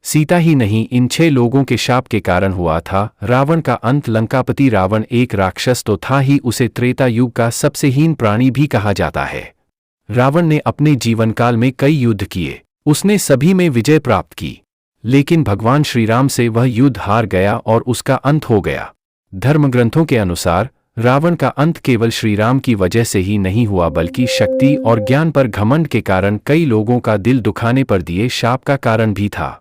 सीता ही नहीं, इन 6 लोगों के शाप के कारण हुआ था रावण का अंत। लंकापति रावण एक राक्षस तो था ही, उसे त्रेता युग का सबसे हीन प्राणी भी कहा जाता है। रावण ने अपने जीवनकाल में कई युद्ध किए, उसने सभी में विजय प्राप्त की, लेकिन भगवान श्रीराम से वह युद्ध हार गया और उसका अंत हो गया। धर्मग्रंथों के अनुसार रावण का अंत केवल श्रीराम की वजह से ही नहीं हुआ, बल्कि शक्ति और ज्ञान पर घमंड के कारण कई लोगों का दिल दुखाने पर दिए शाप का कारण भी था।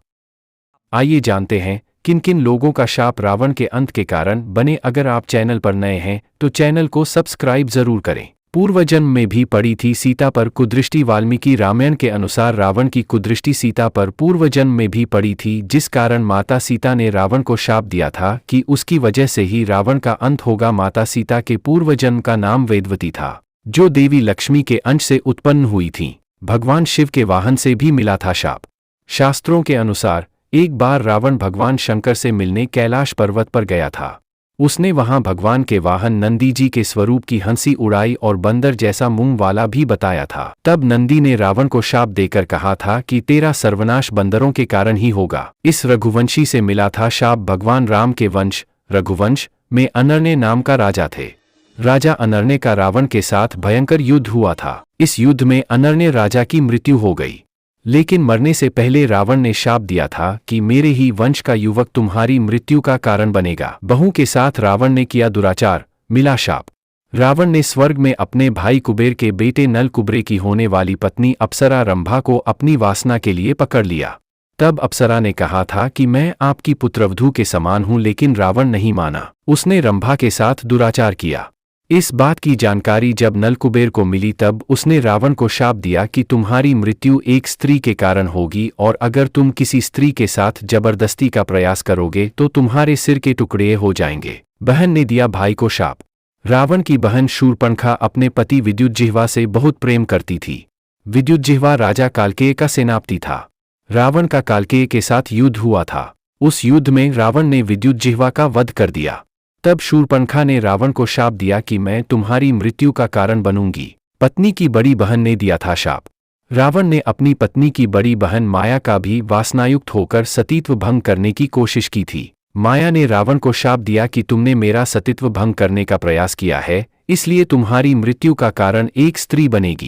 आइए जानते हैं किन किन लोगों का शाप रावण के अंत के कारण बने। अगर आप चैनल पर नए हैं तो चैनल को सब्सक्राइब जरूर करें। पूर्व जन्म में भी पड़ी थी सीता पर कुदृष्टि। वाल्मीकि रामायण के अनुसार रावण की कुदृष्टि सीता पर पूर्व जन्म में भी पड़ी थी, जिस कारण माता सीता ने रावण को शाप दिया था कि उसकी वजह से ही रावण का अंत होगा। माता सीता के पूर्व जन्म का नाम वेदवती था, जो देवी लक्ष्मी के अंश से उत्पन्न हुई थीं। भगवान शिव के वाहन से भी मिला था शाप। शास्त्रों के अनुसार एक बार रावण भगवान शंकर से मिलने कैलाश पर्वत पर गया था। उसने वहां भगवान के वाहन नंदी जी के स्वरूप की हंसी उड़ाई और बंदर जैसा मुंह वाला भी बताया था। तब नंदी ने रावण को शाप देकर कहा था कि तेरा सर्वनाश बंदरों के कारण ही होगा। इस रघुवंशी से मिला था शाप। भगवान राम के वंश रघुवंश में अनर्ण्य नाम का राजा थे। राजा अनर्ण्य का रावण के साथ भयंकर युद्ध हुआ था। इस युद्ध में अनर्ण्य राजा की मृत्यु हो गई, लेकिन मरने से पहले रावण ने शाप दिया था कि मेरे ही वंश का युवक तुम्हारी मृत्यु का कारण बनेगा। बहू के साथ रावण ने किया दुराचार, मिला शाप। रावण ने स्वर्ग में अपने भाई कुबेर के बेटे नल कुबरे की होने वाली पत्नी अप्सरा रंभा को अपनी वासना के लिए पकड़ लिया। तब अप्सरा ने कहा था कि मैं आपकी पुत्रवधू के समान हूं, लेकिन रावण नहीं माना। उसने रंभा के साथ दुराचार किया। इस बात की जानकारी जब नलकुबेर को मिली तब उसने रावण को शाप दिया कि तुम्हारी मृत्यु एक स्त्री के कारण होगी, और अगर तुम किसी स्त्री के साथ जबरदस्ती का प्रयास करोगे तो तुम्हारे सिर के टुकड़े हो जाएंगे। बहन ने दिया भाई को शाप। रावण की बहन शूर्पणखा अपने पति विद्युज्जिह्वा से बहुत प्रेम करती थी। विद्युज्जिह्वा राजा कालकेय का सेनापति था। रावण का कालकेय के साथ युद्ध हुआ था। उस युद्ध में रावण ने विद्युज्जिह्वा का वध कर दिया। तब शूर्पणखा ने रावण को शाप दिया कि मैं तुम्हारी मृत्यु का कारण बनूंगी। पत्नी की बड़ी बहन ने दिया था शाप। रावण ने अपनी पत्नी की बड़ी बहन माया का भी वासनायुक्त होकर सतीत्व भंग करने की कोशिश की थी। माया ने रावण को शाप दिया कि तुमने मेरा सतीत्व भंग करने का प्रयास किया है, इसलिए तुम्हारी मृत्यु का कारण एक स्त्री बनेगी।